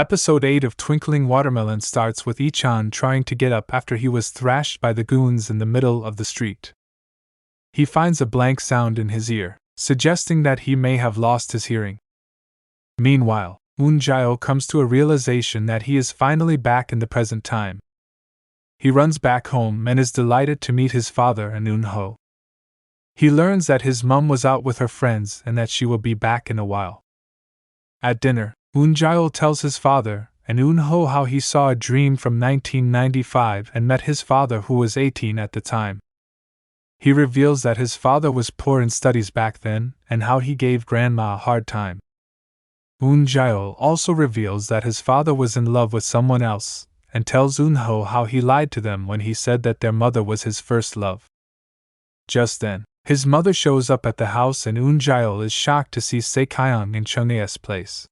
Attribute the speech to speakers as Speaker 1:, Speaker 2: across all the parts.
Speaker 1: Episode 8 of Twinkling Watermelon starts with Ichan trying to get up after he was thrashed by the goons in the middle of the street. He finds a blank sound in his ear, suggesting that he may have lost his hearing. Meanwhile, Eun-jae comes to a realization that he is finally back in the present time. He runs back home and is delighted to meet his father and Eun-ho. He learns that his mum was out with her friends and that she will be back in a while. At dinner, Eun-jae tells his father and Eun-ho how he saw a dream from 1995 and met his father, who was 18 at the time. He reveals that his father was poor in studies back then and how he gave grandma a hard time. Eun-jae also reveals that his father was in love with someone else and tells Eun-ho how he lied to them when he said that their mother was his first love. Just then, his mother shows up at the house and Eun-jae is shocked to see Se-kyung in Chung-ae's place.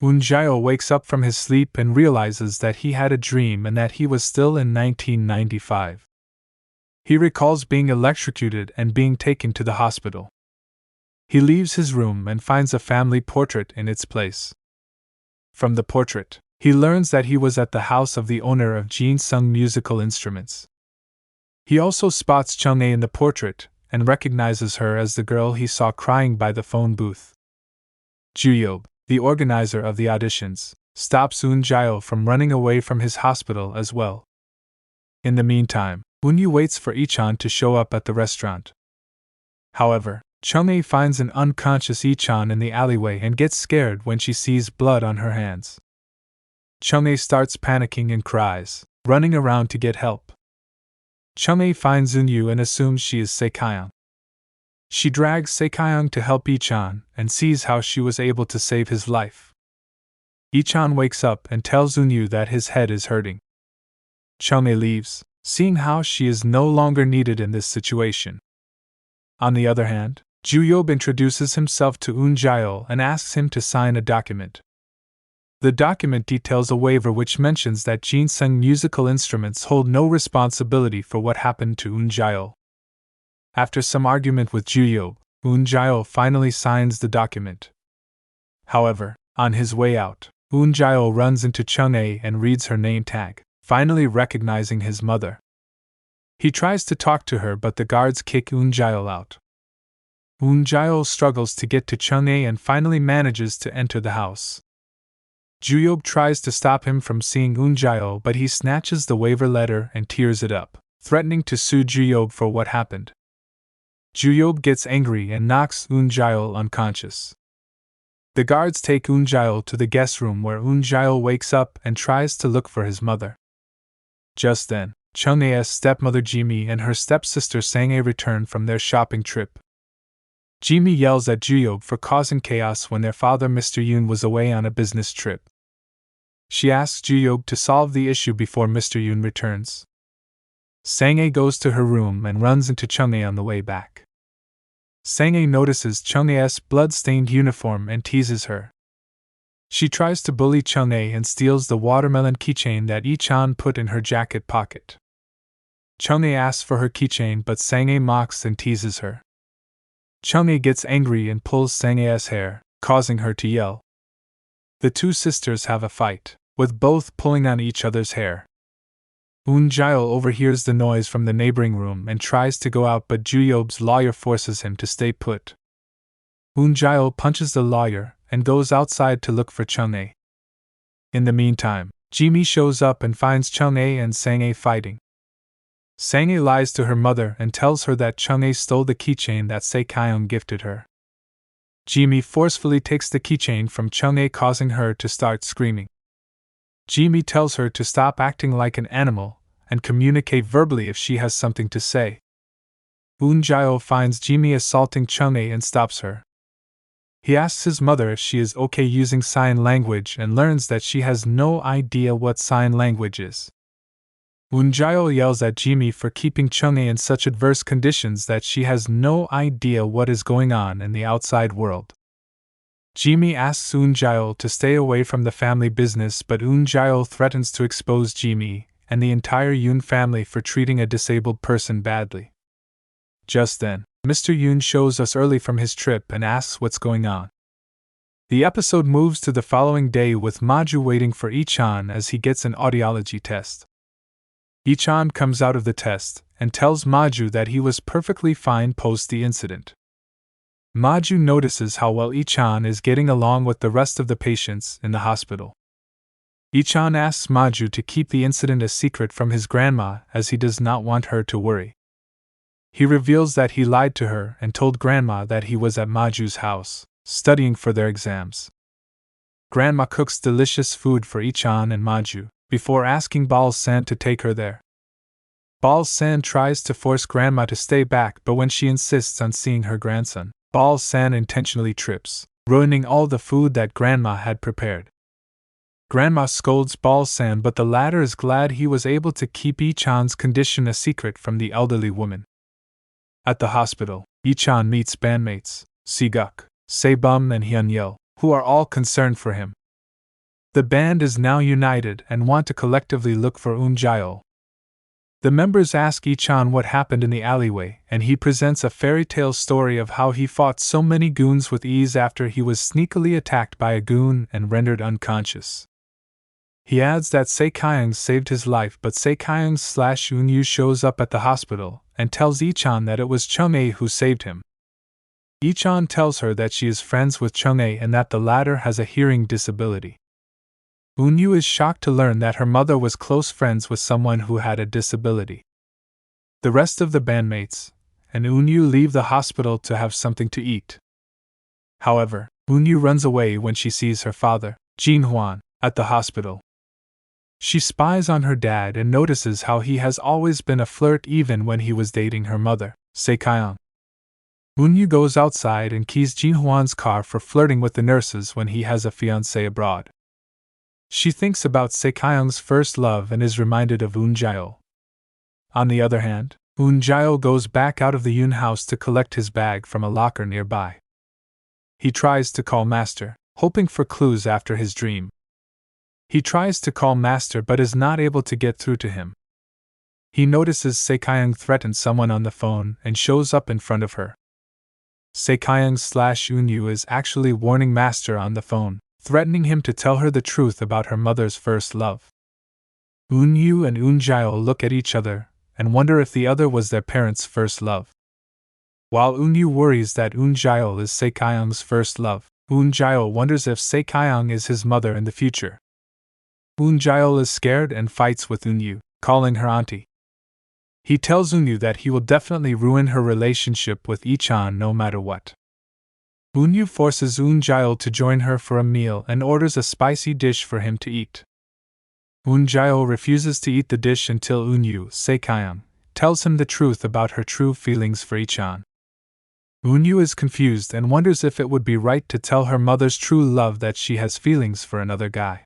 Speaker 1: Eun-jae wakes up from his sleep and realizes that he had a dream and that he was still in 1995. He recalls being electrocuted and being taken to the hospital. He leaves his room and finds a family portrait in its place. From the portrait, he learns that he was at the house of the owner of Jin-sung Musical Instruments. He also spots Chung-ae in the portrait and recognizes her as the girl he saw crying by the phone booth. Ju-yob, the organizer of the auditions, stops Eun-jae from running away from his hospital as well. In the meantime, Eun-yu waits for Ichan to show up at the restaurant. However, Chung-ae finds an unconscious Ichan in the alleyway and gets scared when she sees blood on her hands. Chung-ae starts panicking and cries, running around to get help. Chung-ae finds Eun-yu and assumes she is Se-kyung. She drags Se-kyung to help Ichan and sees how she was able to save his life. Ichan wakes up and tells Eun-yu that his head is hurting. Chung-ae leaves, seeing how she is no longer needed in this situation. On the other hand, Ju-yob introduces himself to Eun-jae and asks him to sign a document. The document details a waiver which mentions that Jin-sung Musical Instruments hold no responsibility for what happened to Eun-jae. After some argument with Ju-yob, Eun-jae finally signs the document. However, on his way out, Eun-jae runs into Chung-ae and reads her name tag, finally recognizing his mother. He tries to talk to her, but the guards kick Eun-jae out. Eun-jae struggles to get to Chung-ae and finally manages to enter the house. Ju-yob tries to stop him from seeing Eun-jae, but he snatches the waiver letter and tears it up, threatening to sue Ju-yob for what happened. Ju-yob gets angry and knocks Eun-jae unconscious. The guards take Eun-jae to the guest room where Eun-jae wakes up and tries to look for his mother. Just then, Chung-ae's stepmother Jimi and her stepsister Sang-ae return from their shopping trip. Jimi yells at Ju-yob for causing chaos when their father Mr. Yoon was away on a business trip. She asks Ju-yob to solve the issue before Mr. Yoon returns. Sang-ae goes to her room and runs into Chung-ae on the way back. Sang-ae notices Chung-ae's blood-stained uniform and teases her. She tries to bully Chung-ae and steals the watermelon keychain that Ichan put in her jacket pocket. Chung-ae asks for her keychain, but Sang-ae mocks and teases her. Chung-ae gets angry and pulls Sang-ae's hair, causing her to yell. The two sisters have a fight, with both pulling on each other's hair. Eun-jae overhears the noise from the neighboring room and tries to go out, but Ju-yob's lawyer forces him to stay put. Eun-jae punches the lawyer and goes outside to look for Chung-ae. In the meantime, Jimi shows up and finds Chung-ae and Sang-ae fighting. Sang-ae lies to her mother and tells her that Chung-ae stole the keychain that Se-kyung gifted her. Jimi forcefully takes the keychain from Chung-ae, causing her to start screaming. Jimi tells her to stop acting like an animal and communicate verbally if she has something to say. Eun-jae finds Jimi assaulting Chung-ae and stops her. He asks his mother if she is okay using sign language and learns that she has no idea what sign language is. Eun-jae yells at Jimi for keeping Chung-ae in such adverse conditions that she has no idea what is going on in the outside world. Jimi asks Eun-jae to stay away from the family business, but Eun-jae threatens to expose Jimi and the entire Yoon family for treating a disabled person badly. Just then, Mr. Yoon shows us early from his trip and asks what's going on. The episode moves to the following day with Maju waiting for Ichan as he gets an audiology test. Ichan comes out of the test and tells Maju that he was perfectly fine post the incident. Maju notices how well Ichan is getting along with the rest of the patients in the hospital. Ichan asks Maju to keep the incident a secret from his grandma as he does not want her to worry. He reveals that he lied to her and told Grandma that he was at Maju's house, studying for their exams. Grandma cooks delicious food for Ichan and Maju, before asking Bal-san to take her there. Bal-san tries to force Grandma to stay back, but when she insists on seeing her grandson, Bal-san intentionally trips, ruining all the food that Grandma had prepared. Grandma scolds Bal-san, but the latter is glad he was able to keep Ichan's condition a secret from the elderly woman. At the hospital, Ichan meets bandmates, Siguk, Sebum and Hyunyeo, who are all concerned for him. The band is now united and want to collectively look for Eun-jaeol. The members ask Ichan what happened in the alleyway, and he presents a fairy tale story of how he fought so many goons with ease after he was sneakily attacked by a goon and rendered unconscious. He adds that Se-kyung saved his life, but Se-kyung/Eun-yu shows up at the hospital and tells Ichan that it was Chung-ae who saved him. Ichan tells her that she is friends with Chung-ae and that the latter has a hearing disability. Eun-yu is shocked to learn that her mother was close friends with someone who had a disability. The rest of the bandmates and Eun-yu leave the hospital to have something to eat. However, Eun-yu runs away when she sees her father, Jin-hwan, at the hospital. She spies on her dad and notices how he has always been a flirt even when he was dating her mother, Se-kyung. Eun-yu goes outside and keys Jin-hwan's car for flirting with the nurses when he has a fiancée abroad. She thinks about Se-kyung's first love and is reminded of Eun-jaeol. On the other hand, Eun-jaeol goes back out of the Yoon house to collect his bag from a locker nearby. He tries to call Master, hoping for clues after his dream. He tries to call Master but is not able to get through to him. He notices Se-kyung threatens someone on the phone and shows up in front of her. Se-kyung/Eun-yu is actually warning Master on the phone, threatening him to tell her the truth about her mother's first love. Eun-yu and Eun-jaeol look at each other and wonder if the other was their parents' first love. While Eun-yu worries that Eun-jaeol is Se-kyung's first love, Eun-jaeol wonders if Se-kyung is his mother in the future. Eun-jaeol is scared and fights with Eun-yu, calling her auntie. He tells Eun-yu that he will definitely ruin her relationship with Ichan no matter what. Eun-yu forces Eun-jaeol to join her for a meal and orders a spicy dish for him to eat. Eun-jaeol refuses to eat the dish until Eun-yu, Se-kyung, tells him the truth about her true feelings for Ichan. Eun-yu is confused and wonders if it would be right to tell her mother's true love that she has feelings for another guy.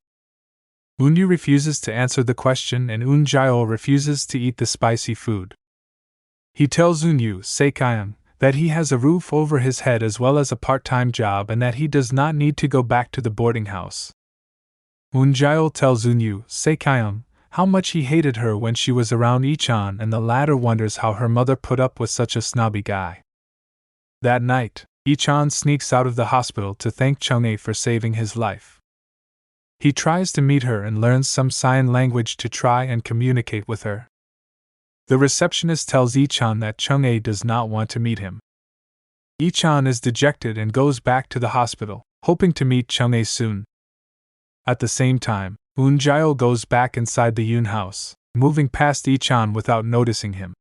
Speaker 1: Eun-yu refuses to answer the question and Eun-jaeol refuses to eat the spicy food. He tells Eun-yu, Se-kyung, that he has a roof over his head as well as a part-time job and that he does not need to go back to the boarding house. Eun-jaeol tells Eun-yu, Se-kyung, how much he hated her when she was around Ichan and the latter wonders how her mother put up with such a snobby guy. That night, Ichan sneaks out of the hospital to thank Chung-ae for saving his life. He tries to meet her and learns some sign language to try and communicate with her. The receptionist tells Ichan that Chung-ae does not want to meet him. Ichan is dejected and goes back to the hospital, hoping to meet Chung-ae soon. At the same time, Eun-jaeol goes back inside the Yoon house, moving past Ichan without noticing him.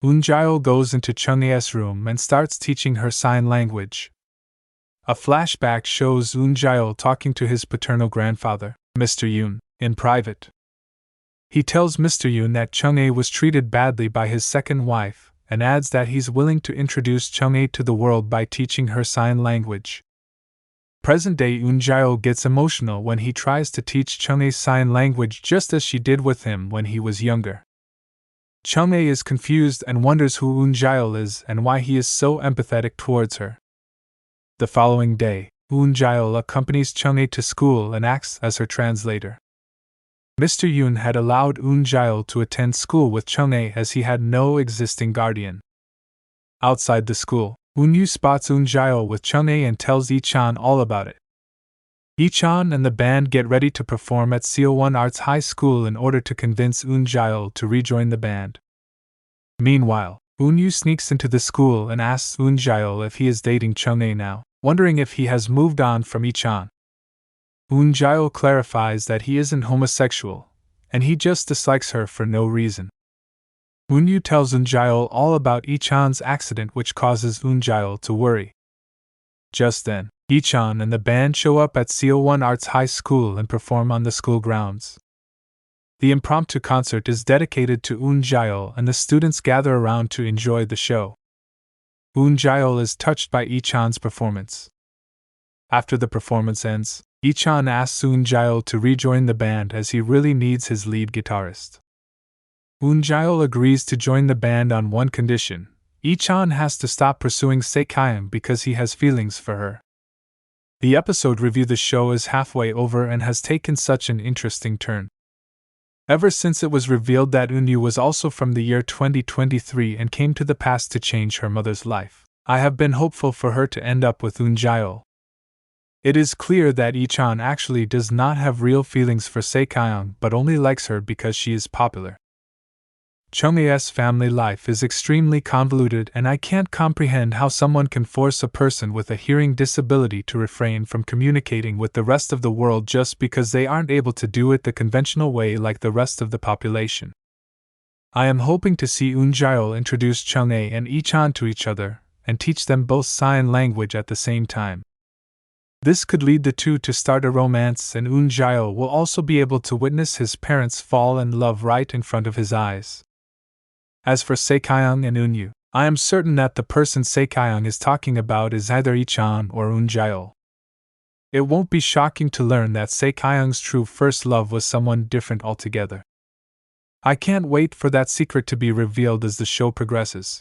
Speaker 1: Eun-jaeol goes into Chung-ae's room and starts teaching her sign language. A flashback shows Eun-jaeol talking to his paternal grandfather, Mr. Yoon, in private. He tells Mr. Yoon that Chung-ae was treated badly by his second wife, and adds that he's willing to introduce Chung-ae to the world by teaching her sign language. Present-day Eun-jaeol gets emotional when he tries to teach Chung-ae sign language just as she did with him when he was younger. Chung-ae is confused and wonders who Eun-jaeol is and why he is so empathetic towards her. The following day, Eun-jaeol accompanies Chung-ae to school and acts as her translator. Mr. Yoon had allowed Eun-jaeol to attend school with Chung-ae as he had no existing guardian. Outside the school, Unyu spots Eunjail with Chunghae and tells Ichan all about it. Ichan and the band get ready to perform at Seowon Arts High School in order to convince Eunjail to rejoin the band. Meanwhile, Unyu sneaks into the school and asks Eunjail if he is dating Chunghae now, wondering if he has moved on from Ichan. Eunjail clarifies that he isn't homosexual, and he just dislikes her for no reason. Unyu tells Eunjail all about Ichan's accident, which causes Eunjail to worry. Just then, Ichan and the band show up at Seowon Arts High School and perform on the school grounds. The impromptu concert is dedicated to Eunjail and the students gather around to enjoy the show. Eunjail is touched by Ichan's performance. After the performance ends, Ichan asks Eunjail to rejoin the band as he really needs his lead guitarist. Eunjail agrees to join the band on one condition: Ichan has to stop pursuing Saekhyun because he has feelings for her. The episode review: the show is halfway over and has taken such an interesting turn. Ever since it was revealed that Unyu was also from the year 2023 and came to the past to change her mother's life, I have been hopeful for her to end up with Eunjail. It is clear that Ichan actually does not have real feelings for Saekhyun but only likes her because she is popular. Chunghae's family life is extremely convoluted, and I can't comprehend how someone can force a person with a hearing disability to refrain from communicating with the rest of the world just because they aren't able to do it the conventional way like the rest of the population. I am hoping to see Eunjail introduce Chunghae and Ichan to each other, and teach them both sign language at the same time. This could lead the two to start a romance, and Eunjail will also be able to witness his parents fall in love right in front of his eyes. As for Saekhyun and Unyu, I am certain that the person Saekhyun is talking about is either Ichan or Eunjail. It won't be shocking to learn that Saekhyun's true first love was someone different altogether. I can't wait for that secret to be revealed as the show progresses.